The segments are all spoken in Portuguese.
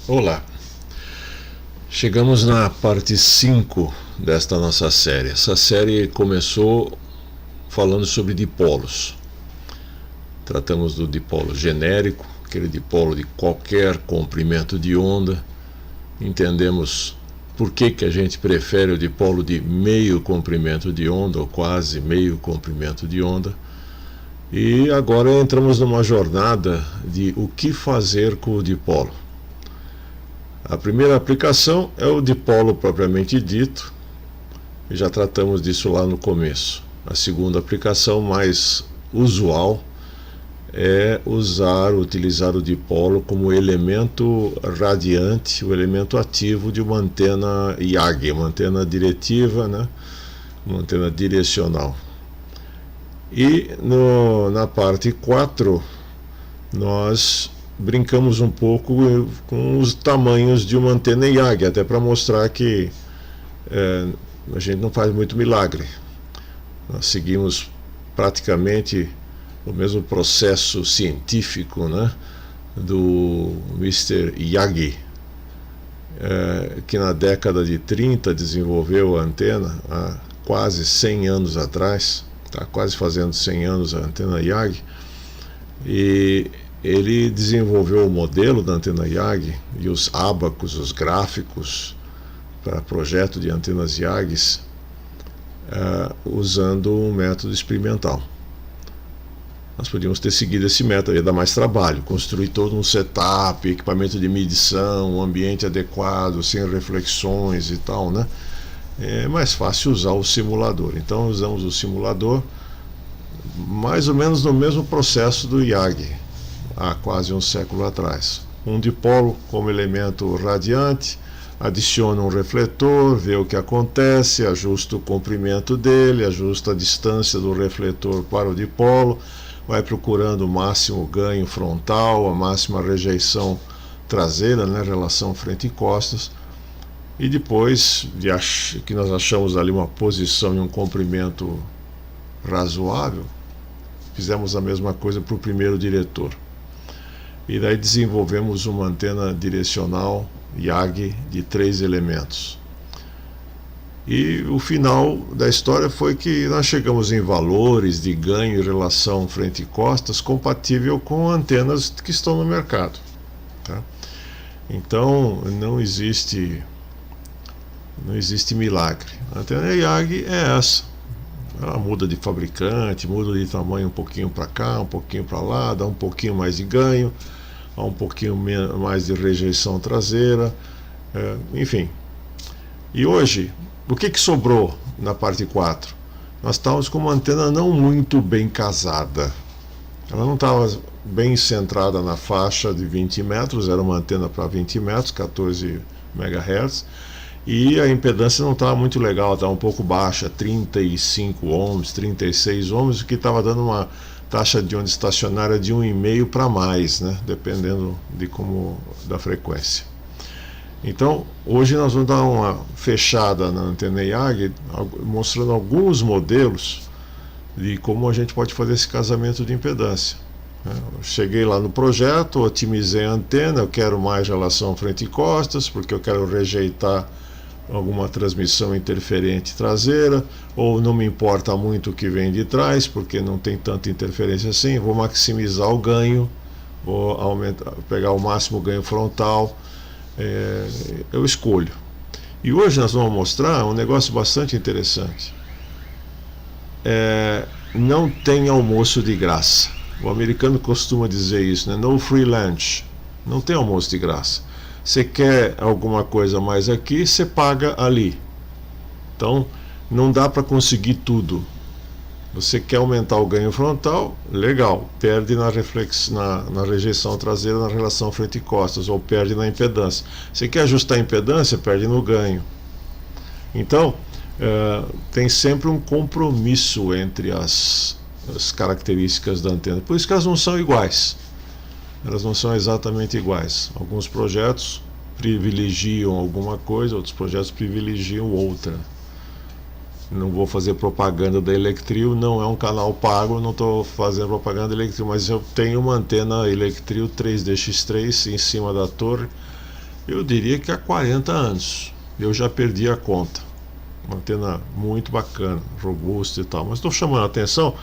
Olá, chegamos na parte 5 desta nossa série. Essa série começou falando sobre dipolos. Tratamos do dipolo genérico, aquele dipolo de qualquer comprimento de onda. Entendemos por que a gente prefere o dipolo de meio comprimento de onda, ou quase meio comprimento de onda. E agora entramos numa jornada de o que fazer com o dipolo. A primeira aplicação é o dipolo propriamente dito, e já tratamos disso lá no começo. A segunda aplicação mais usual é utilizar o dipolo como elemento radiante, o elemento ativo de uma antena YAG, uma antena diretiva, né? Uma antena direcional. E na parte 4, nós brincamos um pouco com os tamanhos de uma antena YAG, até para mostrar que a gente não faz muito milagre. Nós seguimos praticamente o mesmo processo científico, né, do Mr. Yagi, que na década de 30 desenvolveu a antena, há quase 100 anos atrás, está quase fazendo 100 anos a antena Yagi, e ele desenvolveu o modelo da antena YAG e os ábacos, os gráficos para projeto de antenas YAGs, usando um método experimental. Nós podíamos ter seguido esse método, ia dar mais trabalho, construir todo um setup, equipamento de medição, um ambiente adequado, sem reflexões e tal, né? É mais fácil usar o simulador. Então usamos o simulador mais ou menos no mesmo processo do YAG, há quase um século atrás. Um dipolo como elemento radiante, adiciona um refletor, vê o que acontece, ajusta o comprimento dele, ajusta a distância do refletor para o dipolo, vai procurando o máximo ganho frontal, a máxima rejeição traseira, né, relação frente e costas, e depois que nós achamos ali uma posição e um comprimento razoável, fizemos a mesma coisa para o primeiro diretor. E daí desenvolvemos uma antena direcional YAG de 3 elementos. E o final da história foi que nós chegamos em valores de ganho e relação frente e costas compatível com antenas que estão no mercado, tá? Então não existe milagre. A antena YAG é essa. Ela muda de fabricante, muda de tamanho um pouquinho para cá, um pouquinho para lá, dá um pouquinho mais de ganho, há um pouquinho mais de rejeição traseira, enfim. E hoje, o que sobrou na parte 4? Nós estávamos com uma antena não muito bem casada. Ela não estava bem centrada na faixa de 20 metros, era uma antena para 20 metros, 14 MHz, e a impedância não estava muito legal, estava um pouco baixa, 35 ohms, 36 ohms, o que estava dando uma taxa de onda estacionária de 1,5 para mais, né, dependendo da frequência. Então, hoje nós vamos dar uma fechada na antena YAG, mostrando alguns modelos de como a gente pode fazer esse casamento de impedância. Eu cheguei lá no projeto, otimizei a antena, eu quero mais relação frente e costas, porque eu quero rejeitar alguma transmissão interferente traseira, ou não me importa muito o que vem de trás, porque não tem tanta interferência assim, vou maximizar o ganho, vou pegar o máximo ganho frontal, eu escolho. E hoje nós vamos mostrar um negócio bastante interessante. Não tem almoço de graça. O americano costuma dizer isso, né? No free lunch. Não tem almoço de graça. Você quer alguma coisa mais aqui, você paga ali. Então, não dá para conseguir tudo. Você quer aumentar o ganho frontal? Legal, perde na rejeição traseira na relação frente e costas, ou perde na impedância. Você quer ajustar a impedância? Perde no ganho. Então, tem sempre um compromisso entre as características da antena. Por isso que elas não são iguais. Elas não são exatamente iguais. Alguns projetos privilegiam alguma coisa, outros projetos privilegiam outra. Não vou fazer propaganda da Electrio, não é um canal pago, não estou fazendo propaganda da Electrio, mas eu tenho uma antena Electrio 3DX3 em cima da torre, Eu diria que há 40 anos. Eu já perdi a conta. Uma antena muito bacana, robusta e tal. Mas estou chamando a atenção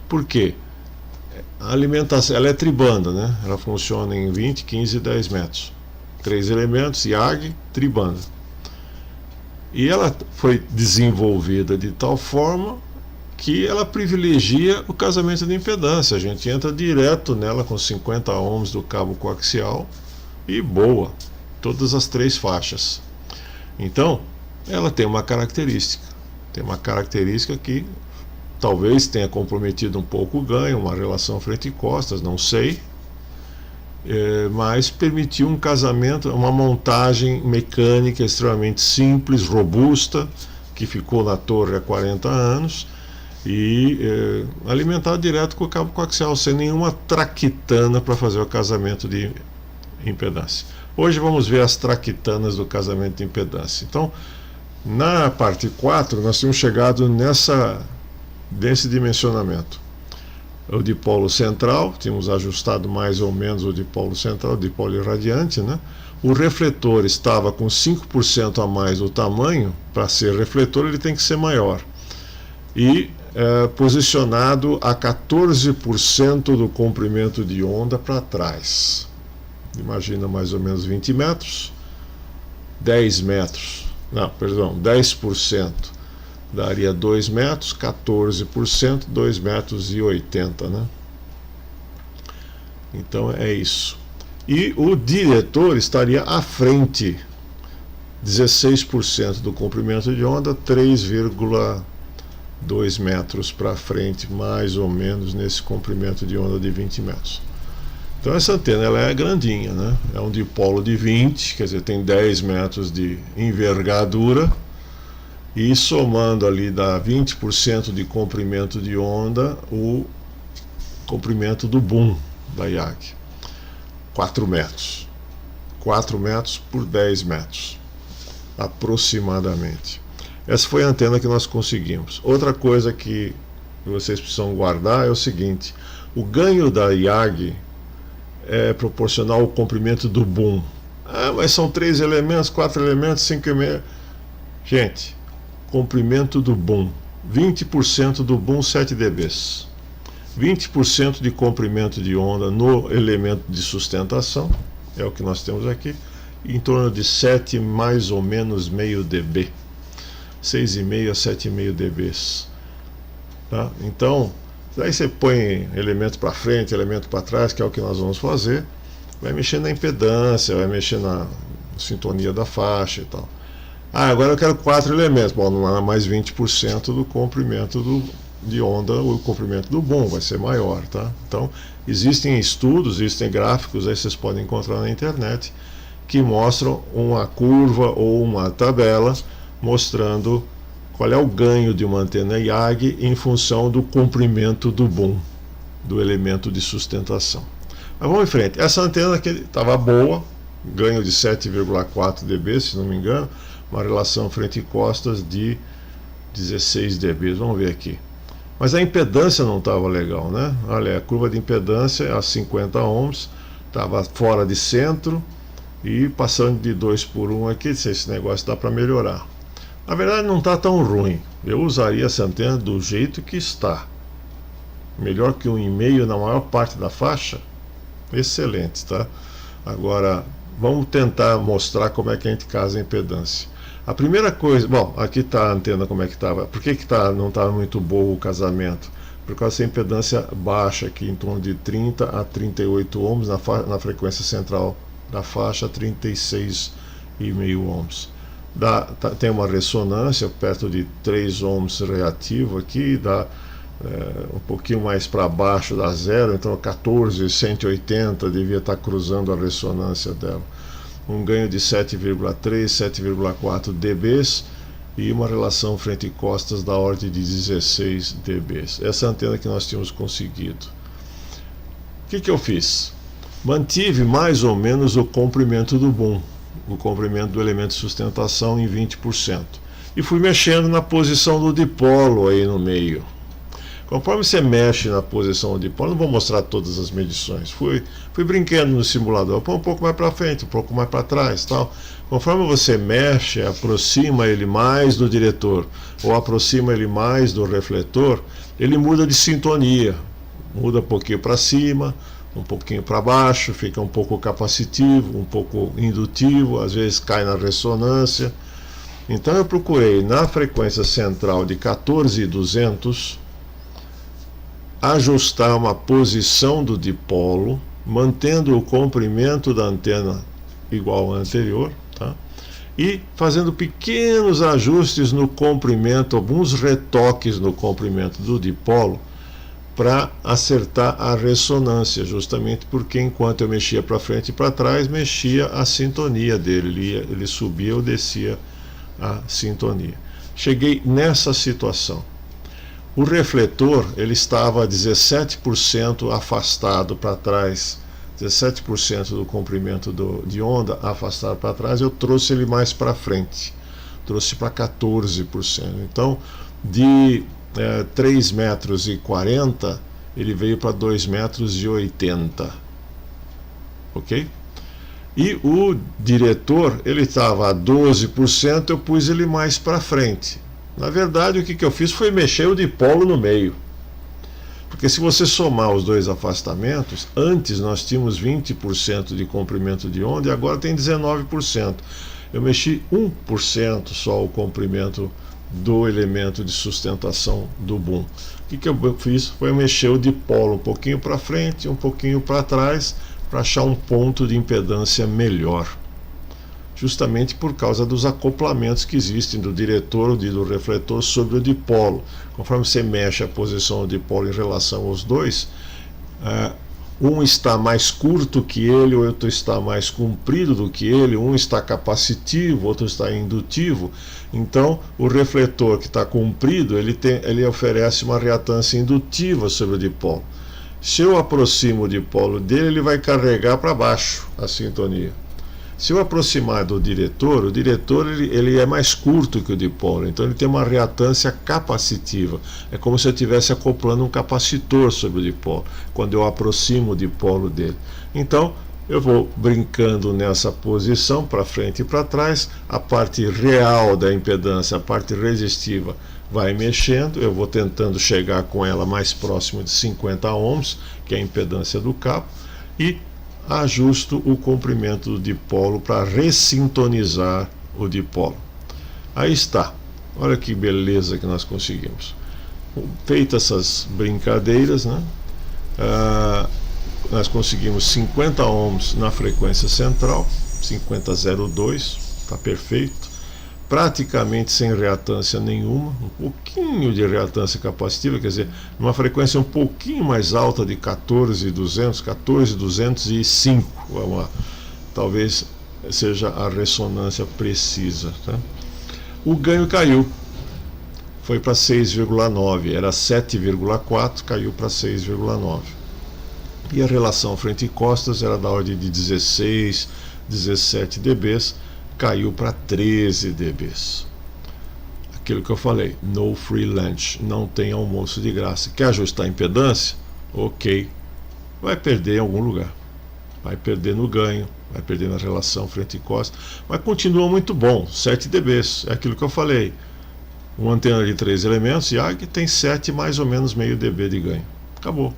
porque a alimentação, ela é tribanda, né? Ela funciona em 20, 15 e 10 metros. 3 elementos, IAG, tribanda. E ela foi desenvolvida de tal forma que ela privilegia o casamento de impedância. A gente entra direto nela com 50 ohms do cabo coaxial e boa, todas as 3 faixas. Então, ela tem uma característica que talvez tenha comprometido um pouco o ganho, uma relação frente e costas, não sei, mas permitiu um casamento, uma montagem mecânica extremamente simples, robusta, que ficou na torre há 40 anos e alimentado direto com o cabo coaxial, sem nenhuma traquitana para fazer o casamento de impedância. Hoje vamos ver as traquitanas do casamento de impedância. Então, na parte 4, nós tínhamos chegado nesse dimensionamento. O dipolo central, tínhamos ajustado mais ou menos o dipolo central, o dipolo irradiante, né? O refletor estava com 5% a mais do tamanho. Para ser refletor ele tem que ser maior. E posicionado a 14% do comprimento de onda para trás. Imagina mais ou menos 20 metros, 10 metros, não, perdão, 10% daria 2 metros, 14%, 2 metros e 80, né? Então é isso. E o diretor estaria à frente, 16% do comprimento de onda, 3,2 metros para frente, mais ou menos nesse comprimento de onda de 20 metros. Então essa antena ela é grandinha, né? É um dipolo de 20, quer dizer, tem 10 metros de envergadura, e somando ali dá 20% de comprimento de onda o comprimento do boom da IAG. 4 metros. 4 metros por 10 metros, aproximadamente. Essa foi a antena que nós conseguimos. Outra coisa que vocês precisam guardar é o seguinte: o ganho da IAG é proporcional ao comprimento do boom. Ah, mas são 3 elementos, 4 elementos, 5 elementos. Gente, comprimento do boom, 20% do boom, 7 dB. 20% de comprimento de onda no elemento de sustentação, é o que nós temos aqui, em torno de 7 mais ou menos meio dB. 6,5 a 7,5 dB. Tá? Então, daí você põe elemento para frente, elemento para trás, que é o que nós vamos fazer, vai mexer na impedância, vai mexer na sintonia da faixa e tal. Ah, agora eu quero 4 elementos. Bom, não há mais 20% do comprimento de onda, o comprimento do boom vai ser maior, tá? Então, existem estudos, existem gráficos, aí vocês podem encontrar na internet, que mostram uma curva ou uma tabela mostrando qual é o ganho de uma antena IAG em função do comprimento do boom, do elemento de sustentação. Mas vamos em frente. Essa antena aqui estava boa, ganho de 7,4 dB, se não me engano, uma relação frente e costas de 16 dB. Vamos ver aqui. Mas a impedância não estava legal, né? Olha, a curva de impedância a 50 ohms, estava fora de centro e passando de 2 por 1 aqui, esse negócio dá para melhorar. Na verdade não está tão ruim. Eu usaria essa antena do jeito que está. Melhor que 1,5 na maior parte da faixa. Excelente, tá? Agora, vamos tentar mostrar como é que a gente casa a impedância. A primeira coisa, bom, aqui está a antena como é que estava. Por que não estava muito bom o casamento? Por causa dessa impedância baixa aqui, em torno de 30 a 38 ohms, na frequência central da faixa, 36,5 ohms. Tem uma ressonância perto de 3 ohms reativo aqui, dá um pouquinho mais para baixo da zero, então 14,180 devia estar cruzando a ressonância dela. Um ganho de 7,3, 7,4 dB e uma relação frente e costas da ordem de 16 dB. Essa antena que nós tínhamos conseguido. O que eu fiz? Mantive mais ou menos o comprimento do boom, o comprimento do elemento de sustentação em 20%. E fui mexendo na posição do dipolo aí no meio. Conforme você mexe na posição do dipolo, não vou mostrar todas as medições. Fui brincando no simulador, põe um pouco mais para frente, um pouco mais para trás, tal. Conforme você mexe, aproxima ele mais do diretor ou aproxima ele mais do refletor, ele muda de sintonia, muda um pouquinho para cima, um pouquinho para baixo, fica um pouco capacitivo, um pouco indutivo, às vezes cai na ressonância. Então eu procurei na frequência central de 14.200 ajustar uma posição do dipolo, mantendo o comprimento da antena igual ao anterior, tá? E fazendo pequenos ajustes no comprimento, alguns retoques no comprimento do dipolo, para acertar a ressonância, justamente porque enquanto eu mexia para frente e para trás, mexia a sintonia dele, ele subia ou descia a sintonia. Cheguei nessa situação. O refletor ele estava a 17% afastado para trás, 17% do comprimento de onda afastado para trás, eu trouxe ele mais para frente, trouxe para 14%. Então, de 3,40 metros, ele veio para 2,80 metros, ok? E o diretor, ele estava a 12%, eu pus ele mais para frente. Na verdade, o que eu fiz foi mexer o dipolo no meio. Porque se você somar os dois afastamentos, antes nós tínhamos 20% de comprimento de onda e agora tem 19%. Eu mexi 1% só o comprimento do elemento de sustentação do boom. O que eu fiz foi mexer o dipolo um pouquinho para frente, um pouquinho para trás, para achar um ponto de impedância melhor. Justamente por causa dos acoplamentos que existem do diretor e do refletor sobre o dipolo. Conforme você mexe a posição do dipolo em relação aos dois, um está mais curto que ele, o outro está mais comprido do que ele, um está capacitivo, o outro está indutivo. Então, o refletor que está comprido, ele oferece uma reatância indutiva sobre o dipolo. Se eu aproximo o dipolo dele, ele vai carregar para baixo a sintonia. Se eu aproximar do diretor, o diretor ele é mais curto que o dipolo, então ele tem uma reatância capacitiva. É como se eu estivesse acoplando um capacitor sobre o dipolo, quando eu aproximo o dipolo dele. Então, eu vou brincando nessa posição, para frente e para trás, a parte real da impedância, a parte resistiva, vai mexendo, eu vou tentando chegar com ela mais próximo de 50 ohms, que é a impedância do cabo, e ajusto o comprimento do dipolo para ressintonizar o dipolo. Aí está, olha que beleza que nós conseguimos. Feitas essas brincadeiras, né, nós conseguimos 50 ohms na frequência central, 50,02, está perfeito, praticamente sem reatância nenhuma, um pouquinho de reatância capacitiva, quer dizer, numa frequência um pouquinho mais alta de 14.200, 14.205, vamos lá, talvez seja a ressonância precisa, tá? O ganho caiu, foi para 6,9, era 7,4, caiu para 6,9. E a relação frente e costas era da ordem de 16, 17 dBs, caiu para 13 dBs. Aquilo que eu falei, no free lunch, não tem almoço de graça. Quer ajustar a impedância? Ok. Vai perder em algum lugar. Vai perder no ganho, vai perder na relação frente e costa, mas continua muito bom, 7 dBs. É aquilo que eu falei. Uma antena de 3 elementos, IAG tem 7 mais ou menos meio dB de ganho. Acabou.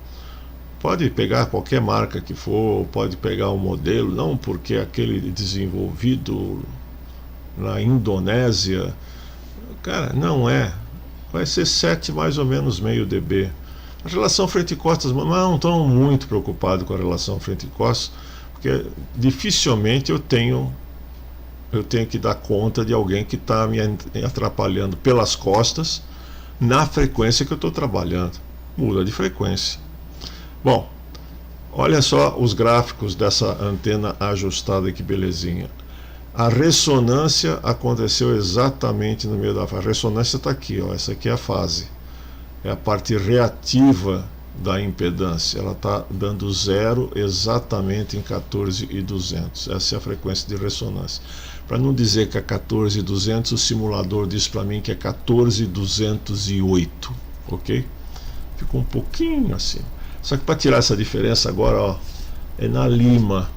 Pode pegar qualquer marca que for, pode pegar um modelo, não porque aquele desenvolvido na Indonésia, cara, não é. Vai ser 7 mais ou menos meio dB. A relação frente e costas, mas não estou muito preocupado com a relação frente e costas, porque dificilmente eu tenho que dar conta de alguém que está me atrapalhando pelas costas na frequência que eu estou trabalhando. Muda de frequência. Bom, olha só os gráficos dessa antena ajustada, que belezinha. A ressonância aconteceu exatamente no meio da fase. A ressonância está aqui, ó, essa aqui é a fase. É a parte reativa da impedância. Ela está dando zero exatamente em 14.200. Essa é a frequência de ressonância. Para não dizer que é 14.200, o simulador diz para mim que é 14.208, ok? ficou um pouquinho acima. Só que para tirar essa diferença agora, ó, é na lima,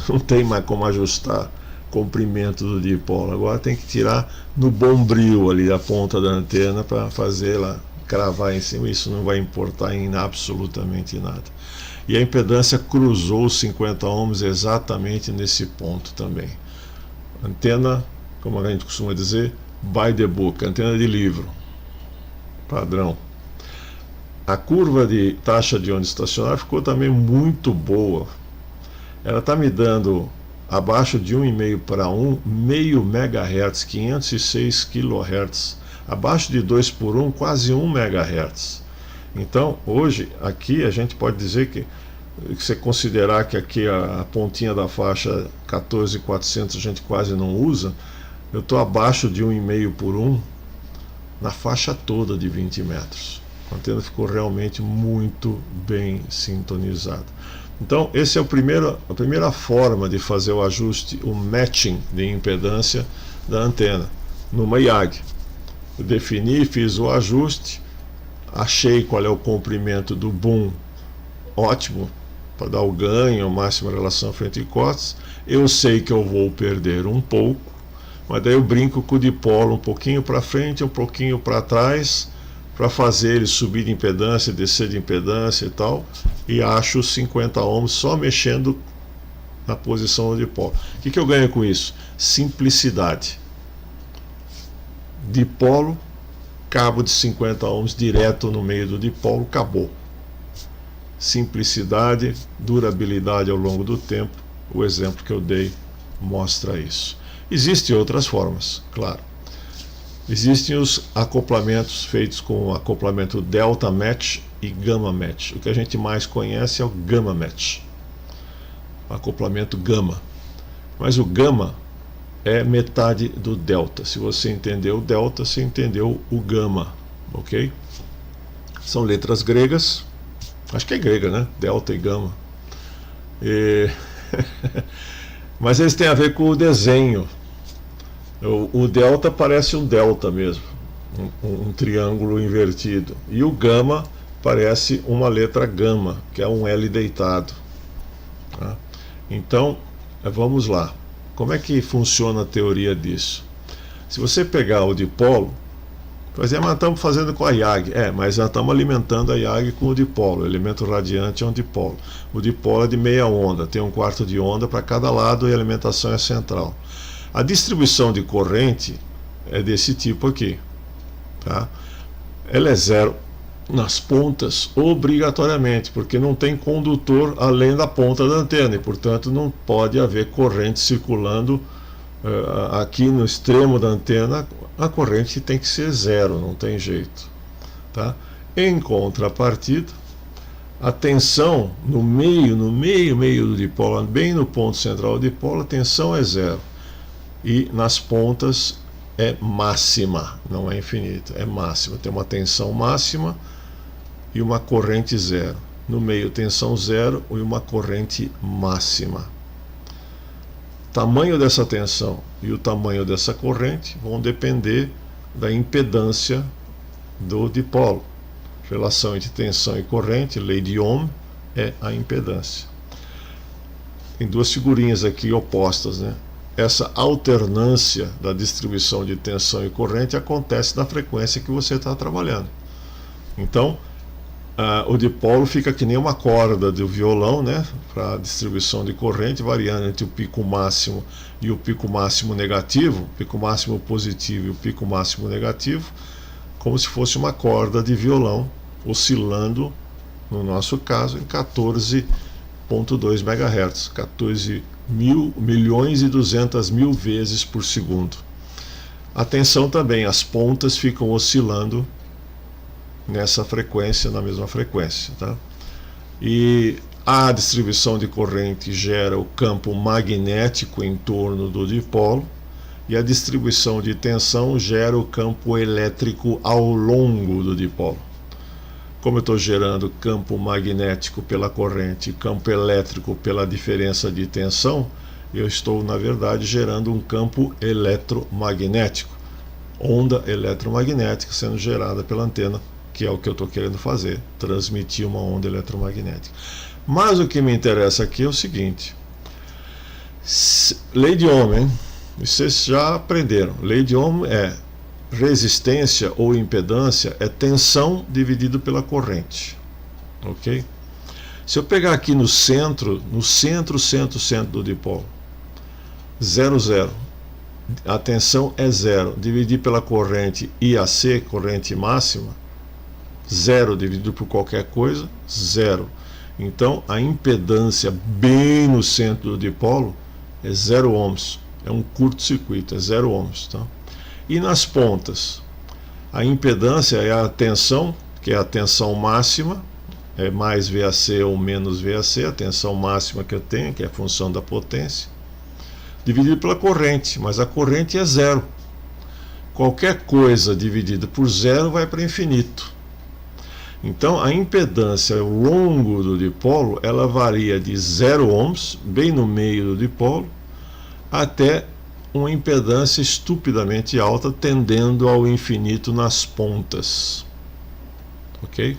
não tem mais como ajustar comprimento do dipolo, agora tem que tirar no bombril ali a ponta da antena para fazer ela cravar em cima. Isso não vai importar em absolutamente nada. E a impedância cruzou os 50 ohms exatamente nesse ponto também. Antena, como a gente costuma dizer, by the book, antena de livro, padrão. A curva de taxa de onda estacionária ficou também muito boa. Ela está me dando abaixo de 1,5 para 1, meio MHz, 506 kHz. Abaixo de 2 por 1, quase 1 MHz. Então, hoje, aqui a gente pode dizer que você considerar que aqui a pontinha da faixa 14.400 a gente quase não usa, eu estou abaixo de 1,5 por 1 na faixa toda de 20 metros. A antena ficou realmente muito bem sintonizada. Então, esse é a primeira forma de fazer o ajuste, o matching de impedância da antena numa IAG. Eu defini, fiz o ajuste, achei qual é o comprimento do boom ótimo para dar o ganho, a máxima relação frente e costas. Eu sei que eu vou perder um pouco, mas daí eu brinco com o dipolo um pouquinho para frente, um pouquinho para trás, para fazer ele subir de impedância, descer de impedância e tal, e acho os 50 ohms só mexendo na posição do dipolo. O que eu ganho com isso? Simplicidade. Dipolo, cabo de 50 ohms direto no meio do dipolo, acabou. Simplicidade, durabilidade ao longo do tempo. O exemplo que eu dei mostra isso. Existem outras formas, claro. Existem os acoplamentos feitos com acoplamento Delta Match e Gamma Match. O que a gente mais conhece é o Gamma Match, acoplamento Gamma. Mas o Gamma é metade do Delta. Se você entendeu o Delta, você entendeu o Gamma, ok? São letras gregas, acho que é grega, né? Delta e Gamma. Mas eles têm a ver com o desenho. O delta parece um delta mesmo, um triângulo invertido. E o gama parece uma letra gama, que é um L deitado. Tá? Então, vamos lá. Como é que funciona a teoria disso? Se você pegar o dipolo, vai dizer, mas estamos fazendo com a IAG. Mas já estamos alimentando a IAG com o dipolo. O elemento radiante é um dipolo. O dipolo é de meia onda, tem 1/4 de onda para cada lado e a alimentação é central. A distribuição de corrente é desse tipo aqui, tá? Ela é zero nas pontas obrigatoriamente, porque não tem condutor além da ponta da antena e, portanto, não pode haver corrente circulando aqui no extremo da antena. A corrente tem que ser zero, não tem jeito, tá? Em contrapartida, a tensão no meio do dipolo, bem no ponto central do dipolo, a tensão é zero. E nas pontas é máxima, não é infinita, é máxima. Tem uma tensão máxima e uma corrente zero. No meio, tensão zero e uma corrente máxima. O tamanho dessa tensão e o tamanho dessa corrente vão depender da impedância do dipolo. Relação entre tensão e corrente, lei de Ohm, é a impedância. Tem duas figurinhas aqui opostas, né? Essa alternância da distribuição de tensão e corrente acontece na frequência que você está trabalhando. Então, o dipolo fica que nem uma corda do violão, né, para a distribuição de corrente, variando entre o pico máximo e o pico máximo negativo, o pico máximo positivo e o pico máximo negativo, como se fosse uma corda de violão, oscilando, no nosso caso, em 14.2 MHz, 14.200.000 vezes por segundo. A tensão também, as pontas ficam oscilando nessa frequência, na mesma frequência, tá? E a distribuição de corrente gera o campo magnético em torno do dipolo e a distribuição de tensão gera o campo elétrico ao longo do dipolo. Como eu estou gerando campo magnético pela corrente e campo elétrico pela diferença de tensão, eu estou, na verdade, gerando um campo eletromagnético, onda eletromagnética sendo gerada pela antena, que é o que eu estou querendo fazer, transmitir uma onda eletromagnética. Mas o que me interessa aqui é o seguinte: lei de Ohm, hein? Vocês já aprenderam. Lei de Ohm é resistência ou impedância é tensão dividido pela corrente, ok? Se eu pegar aqui no centro do dipolo, 0, 0, a tensão é 0, dividir pela corrente IAC, corrente máxima, 0 dividido por qualquer coisa, 0. Então a impedância bem no centro do dipolo é 0 ohms, é um curto-circuito, é 0 ohms, tá? E nas pontas, a impedância é a tensão, que é a tensão máxima, é mais VAC ou menos VAC, a tensão máxima que eu tenho, que é a função da potência, dividido pela corrente, mas a corrente é 0. Qualquer coisa dividida por 0 vai para infinito. Então a impedância ao longo do dipolo, ela varia de 0 ohms, bem no meio do dipolo, até uma impedância estupidamente alta, tendendo ao infinito nas pontas. Ok?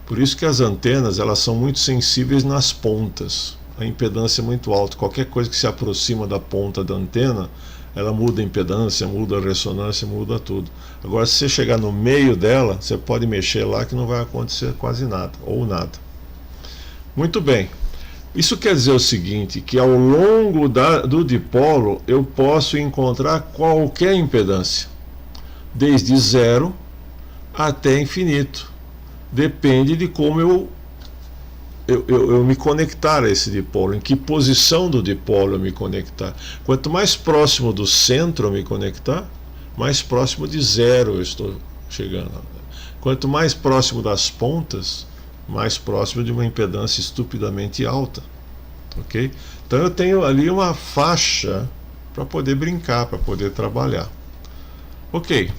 Por isso que as antenas, elas são muito sensíveis nas pontas. A impedância é muito alta. Qualquer coisa que se aproxima da ponta da antena, ela muda a impedância, muda a ressonância, muda tudo. Agora, se você chegar no meio dela, você pode mexer lá que não vai acontecer quase nada, ou nada. Muito bem. Isso quer dizer o seguinte, que ao longo do dipolo eu posso encontrar qualquer impedância, desde 0 até infinito. Depende de como eu me conectar a esse dipolo, em que posição do dipolo eu me conectar. Quanto mais próximo do centro eu me conectar, mais próximo de 0 eu estou chegando. Quanto mais próximo das pontas, mais próximo de uma impedância estupidamente alta. Ok? Então eu tenho ali uma faixa para poder brincar, para poder trabalhar. Ok.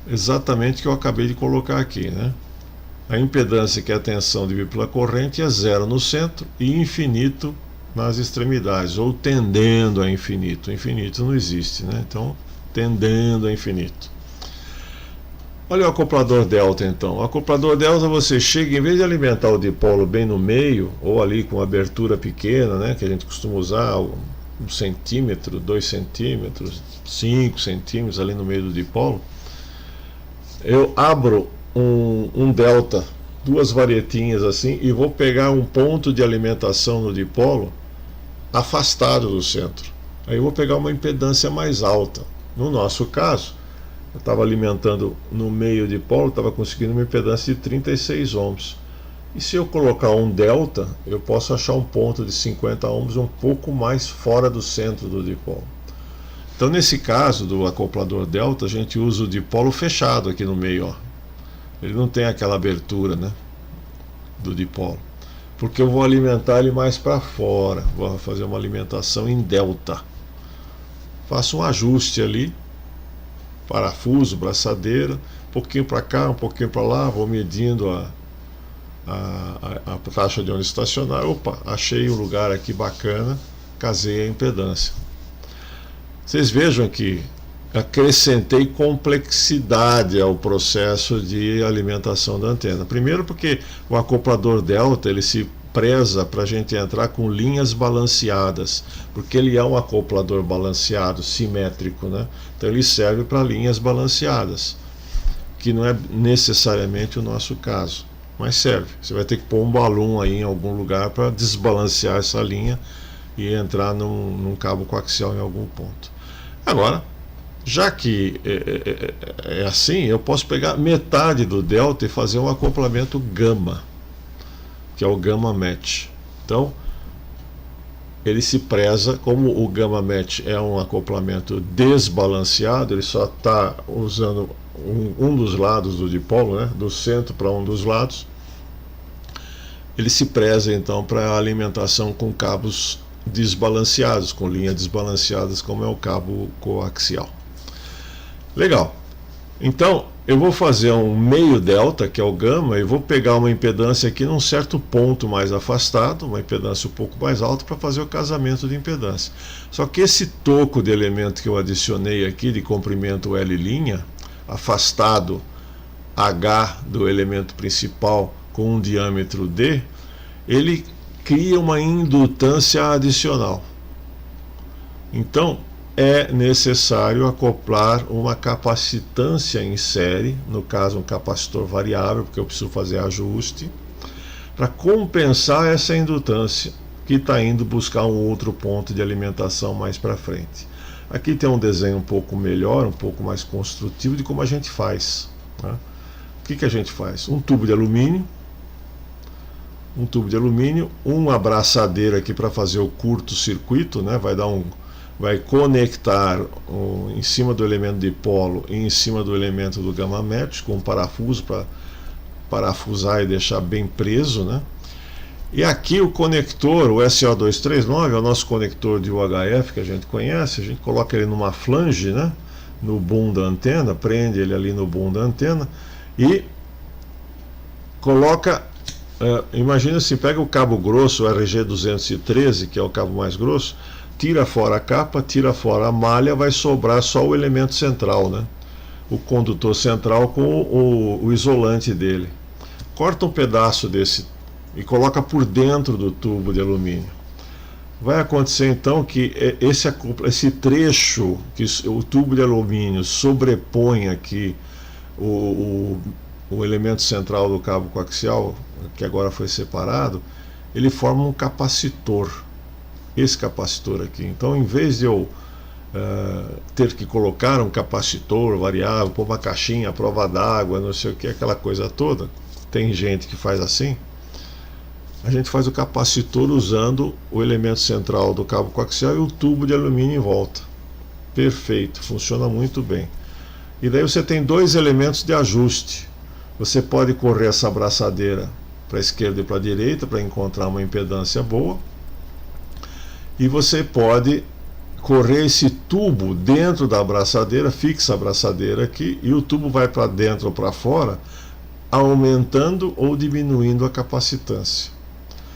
Exatamente o que eu acabei de colocar aqui, né? A impedância, que é a tensão dividida pela corrente, é 0 no centro e infinito nas extremidades, ou tendendo a infinito. Infinito não existe, né? Então, tendendo a infinito. Olha o acoplador delta, então. O acoplador delta, você chega, em vez de alimentar o dipolo bem no meio, ou ali com abertura pequena, né, que a gente costuma usar, 1 centímetro, 2 centímetros, 5 centímetros ali no meio do dipolo, eu abro um delta, 2 varietinhas assim, e vou pegar um ponto de alimentação no dipolo afastado do centro. Aí eu vou pegar uma impedância mais alta. No nosso caso, eu estava alimentando no meio do dipolo, estava conseguindo uma impedância de 36 ohms. E se eu colocar um delta, eu posso achar um ponto de 50 ohms um pouco mais fora do centro do dipolo. Então, nesse caso do acoplador delta, a gente usa o dipolo fechado aqui no meio, ó. Ele não tem aquela abertura, né, do dipolo, porque eu vou alimentar ele mais para fora, vou fazer uma alimentação em delta. Faço um ajuste ali, parafuso, braçadeira, um pouquinho para cá, um pouquinho para lá, vou medindo a taxa de onda estacionária. Opa, achei um lugar aqui bacana, casei a impedância. Vocês vejam que acrescentei complexidade ao processo de alimentação da antena. Primeiro porque o acoplador delta, ele se preza para a gente entrar com linhas balanceadas, porque ele é um acoplador balanceado, simétrico, né? Então ele serve para linhas balanceadas, que não é necessariamente o nosso caso, mas serve. Você vai ter que pôr um balão aí em algum lugar para desbalancear essa linha e entrar num cabo coaxial em algum ponto. Agora, já que é assim, eu posso pegar metade do delta e fazer um acoplamento gama, que é o gamma match. Então, ele se preza, como o gamma match é um acoplamento desbalanceado, ele só está usando um dos lados do dipolo, né, do centro para um dos lados. Ele se preza então para a alimentação com cabos desbalanceados, com linhas desbalanceadas, como é o cabo coaxial. Legal. Então, eu vou fazer um meio delta, que é o gama, e vou pegar uma impedância aqui num certo ponto mais afastado, uma impedância um pouco mais alta, para fazer o casamento de impedância. Só que esse toco de elemento que eu adicionei aqui, de comprimento L', afastado H do elemento principal com um diâmetro D, ele cria uma indutância adicional. Então, é necessário acoplar uma capacitância em série, no caso um capacitor variável, porque eu preciso fazer ajuste, para compensar essa indutância que está indo buscar um outro ponto de alimentação mais para frente. Aqui tem um desenho um pouco melhor, um pouco mais construtivo de como a gente faz. Tá? O que a gente faz? Um tubo de alumínio, uma abraçadeira aqui para fazer o curto-circuito, né? Vai conectar em cima do elemento dipolo e em cima do elemento do gamma match com um parafuso para parafusar e deixar bem preso, né? E aqui o conector, o SO239, é o nosso conector de UHF que a gente conhece. A gente coloca ele numa flange, né? No boom da antena, prende ele ali no boom da antena e coloca, imagina assim, pega o cabo grosso, o RG213, que é o cabo mais grosso, tira fora a capa, tira fora a malha, vai sobrar só o elemento central, né? O condutor central com o isolante dele. Corta um pedaço desse e coloca por dentro do tubo de alumínio. Vai acontecer então que esse trecho que o tubo de alumínio sobrepõe aqui o elemento central do cabo coaxial, que agora foi separado, ele forma um capacitor. Esse capacitor aqui. Então, em vez de eu ter que colocar um capacitor variável, pôr uma caixinha à prova d'água, não sei o que, aquela coisa toda, tem gente que faz assim, a gente faz o capacitor usando o elemento central do cabo coaxial e o tubo de alumínio em volta. Perfeito, funciona muito bem. E daí você tem dois elementos de ajuste. Você pode correr essa abraçadeira para a esquerda e para a direita para encontrar uma impedância boa. E você pode correr esse tubo dentro da abraçadeira, fixa a abraçadeira aqui, e o tubo vai para dentro ou para fora, aumentando ou diminuindo a capacitância.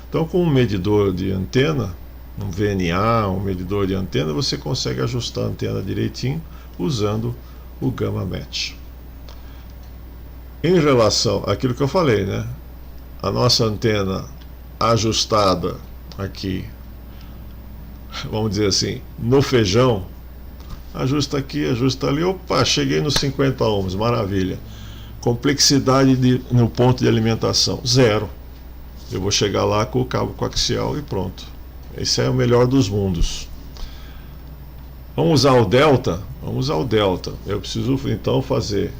Então, com um medidor de antena, um VNA, um medidor de antena, você consegue ajustar a antena direitinho usando o gamma match. Em relação àquilo que eu falei, né? A nossa antena ajustada aqui, vamos dizer assim, no feijão, ajusta aqui, ajusta ali, opa, cheguei nos 50 ohms, maravilha. Complexidade no ponto de alimentação, zero. Eu vou chegar lá com o cabo coaxial e pronto. Esse é o melhor dos mundos. Vamos usar o delta? Vamos usar o delta. Eu preciso então fazer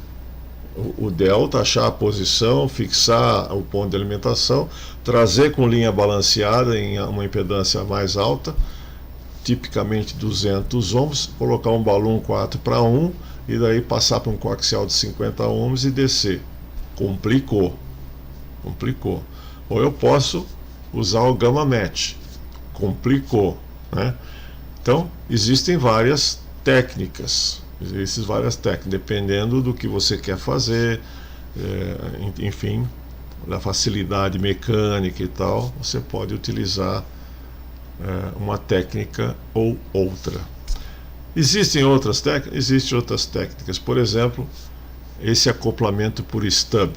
o delta, achar a posição, fixar o ponto de alimentação, trazer com linha balanceada em uma impedância mais alta, tipicamente 200 ohms, colocar um balão 4:1 e daí passar para um coaxial de 50 ohms e descer. Complicou. Ou eu posso usar o gamma match. Complicou, né? Então, existem várias técnicas, dependendo do que você quer fazer, enfim, da facilidade mecânica e tal, você pode utilizar uma técnica ou outra. Existem outras técnicas, por exemplo, esse acoplamento por stub,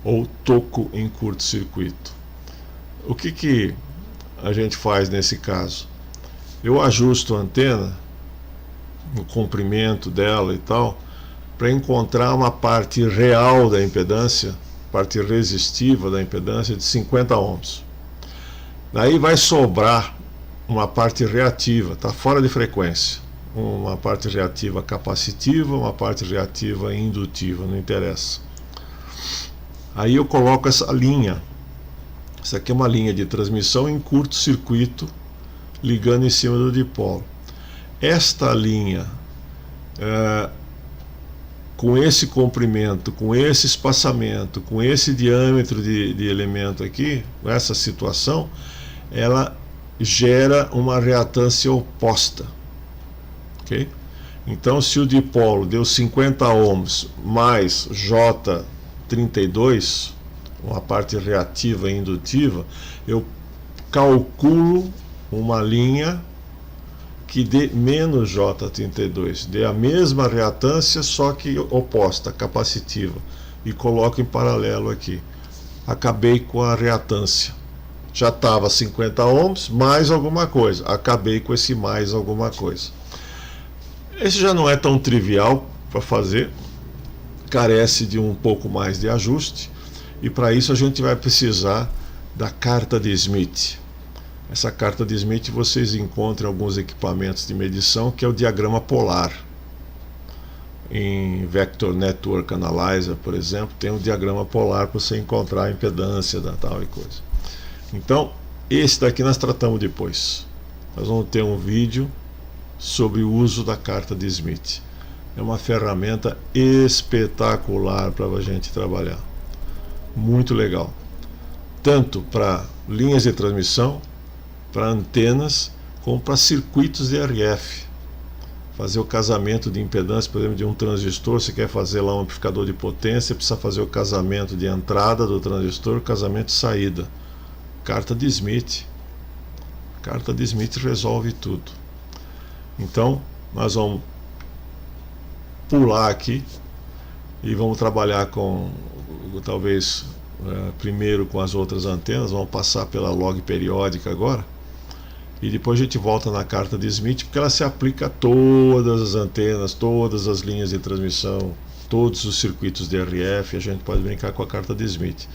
ou toco em curto-circuito. O que a gente faz nesse caso? Eu ajusto a antena, o comprimento dela e tal, para encontrar uma parte real da impedância, parte resistiva da impedância de 50 ohms. Daí vai sobrar uma parte reativa, está fora de frequência. Uma parte reativa capacitiva, uma parte reativa indutiva, não interessa. Aí eu coloco essa linha. Essa aqui é uma linha de transmissão em curto-circuito, ligando em cima do dipolo. Esta linha, com esse comprimento, com esse espaçamento, com esse diâmetro de elemento aqui, com essa situação, ela gera uma reatância oposta. Okay? Então, se o dipolo deu 50 ohms mais J32, uma parte reativa e indutiva, eu calculo uma linha que dê menos J32, dê a mesma reatância, só que oposta, capacitiva. e coloco em paralelo aqui. Acabei com a reatância. Já estava 50 ohms, mais alguma coisa. Acabei com esse mais alguma coisa. Esse já não é tão trivial para fazer, carece de um pouco mais de ajuste, e para isso a gente vai precisar da carta de Smith. Essa carta de Smith vocês encontram em alguns equipamentos de medição, que é o diagrama polar. Em Vector Network Analyzer, por exemplo, tem um diagrama polar para você encontrar a impedância da tal e coisa. Então, esse daqui nós tratamos depois. Nós vamos ter um vídeo sobre o uso da carta de Smith. É uma ferramenta espetacular para a gente trabalhar. Muito legal. Tanto para linhas de transmissão, para antenas, como para circuitos de RF. Fazer o casamento de impedância, por exemplo, de um transistor, você quer fazer lá um amplificador de potência, precisa fazer o casamento de entrada do transistor, casamento de saída. Carta de Smith. Carta de Smith resolve tudo. Então, nós vamos pular aqui e vamos trabalhar com, talvez, primeiro com as outras antenas, vamos passar pela log periódica agora. E depois a gente volta na carta de Smith, porque ela se aplica a todas as antenas, todas as linhas de transmissão, todos os circuitos de RF. A gente pode brincar com a carta de Smith.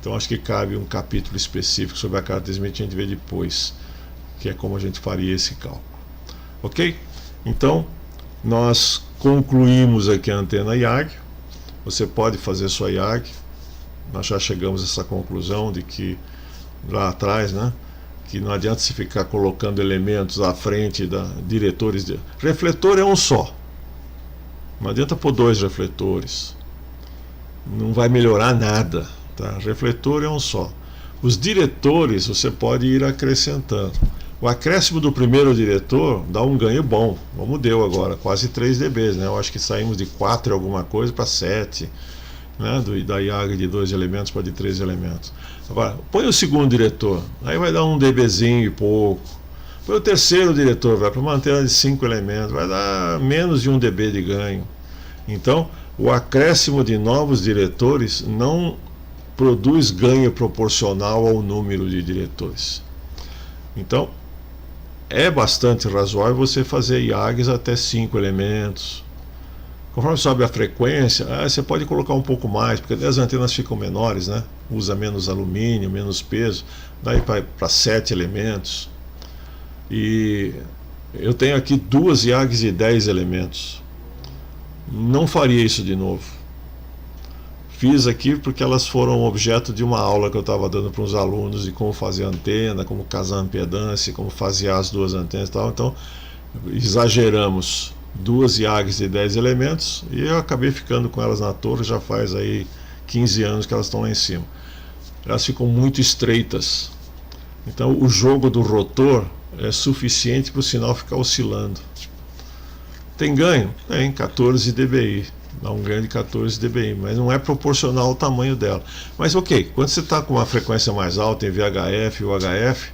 Então acho que cabe um capítulo específico sobre a carta de Smith, a gente vê depois, que é como a gente faria esse cálculo. Ok? Então, nós concluímos aqui a antena IAG. Você pode fazer sua IAG. Nós já chegamos a essa conclusão de que, lá atrás, né, que não adianta se ficar colocando elementos à frente da diretores de... Refletor é um só. Não adianta pôr 2 refletores. Não vai melhorar nada, tá? Refletor é um só. Os diretores você pode ir acrescentando. O acréscimo do primeiro diretor dá um ganho bom, como deu agora, quase 3 dB, né? Eu acho que saímos de 4 alguma coisa para 7, né? Da IAG de 2 elementos para de 3 elementos. Agora, põe o segundo diretor, aí vai dar 1 dBzinho e pouco. Põe o terceiro diretor, vai para uma antena de 5 elementos, vai dar menos de 1 dB de ganho. Então, o acréscimo de novos diretores não produz ganho proporcional ao número de diretores. Então, é bastante razoável você fazer IAGs até 5 elementos. Conforme sobe a frequência, você pode colocar um pouco mais, porque as antenas ficam menores, né? Usa menos alumínio, menos peso, daí para 7 elementos. E eu tenho aqui 2 IAGs de 10 elementos. Não faria isso de novo. Fiz aqui porque elas foram objeto de uma aula que eu estava dando para uns alunos de como fazer antena, como casar impedância, como fasear as 2 antenas e tal. Então, exageramos 2 IAGs de 10 elementos e eu acabei ficando com elas na torre, já faz aí 15 anos que elas estão lá em cima. Elas ficam muito estreitas. Então, o jogo do rotor é suficiente para o sinal ficar oscilando. Tem ganho? Tem, 14 dBi. Dá um ganho de 14 dBi, mas não é proporcional ao tamanho dela. Mas ok, quando você está com uma frequência mais alta em VHF ou HF,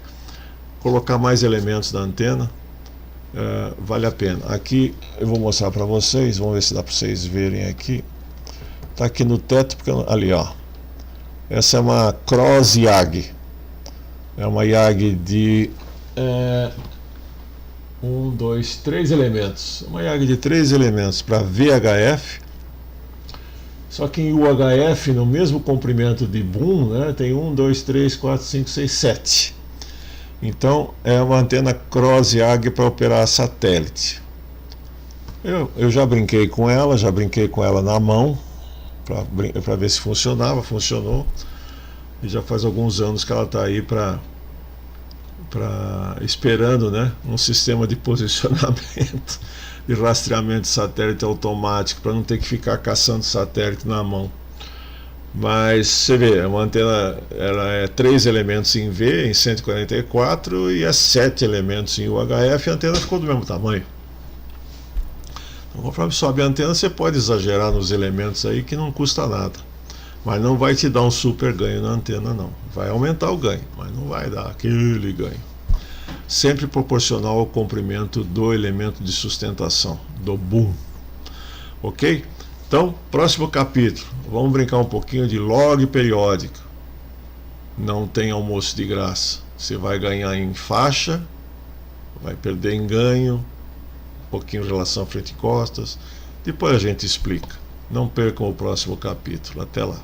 colocar mais elementos na antena vale a pena. Aqui eu vou mostrar para vocês, vamos ver se dá para vocês verem aqui. Está aqui no teto, porque ali ó, essa é uma Cross IAG. É uma IAG de 1, 2, 3 elementos. Uma IAG de 3 elementos para VHF. Só que em UHF, no mesmo comprimento de boom, né, tem 1, 2, 3, 4, 5, 6, 7. Então é uma antena Cross IAG para operar satélite. Eu já brinquei com ela na mão para ver se funcionava, funcionou. E já faz alguns anos que ela está aí esperando, né, um sistema de posicionamento e rastreamento de satélite automático, para não ter que ficar caçando satélite na mão. Mas você vê, uma antena, ela é 3 elementos em V, em 144, e é 7 elementos em UHF, e a antena ficou do mesmo tamanho. Então, conforme sobe a antena, você pode exagerar nos elementos aí, que não custa nada. Mas não vai te dar um super ganho na antena, não. Vai aumentar o ganho, mas não vai dar aquele ganho. Sempre proporcional ao comprimento do elemento de sustentação, do boom. Ok? Então, Então, próximo capítulo, vamos brincar um pouquinho de log periódico. Não tem almoço de graça. Você vai ganhar em faixa, vai perder em ganho, um pouquinho em relação frente e costas. Depois a gente explica. Não percam o próximo capítulo. Até lá.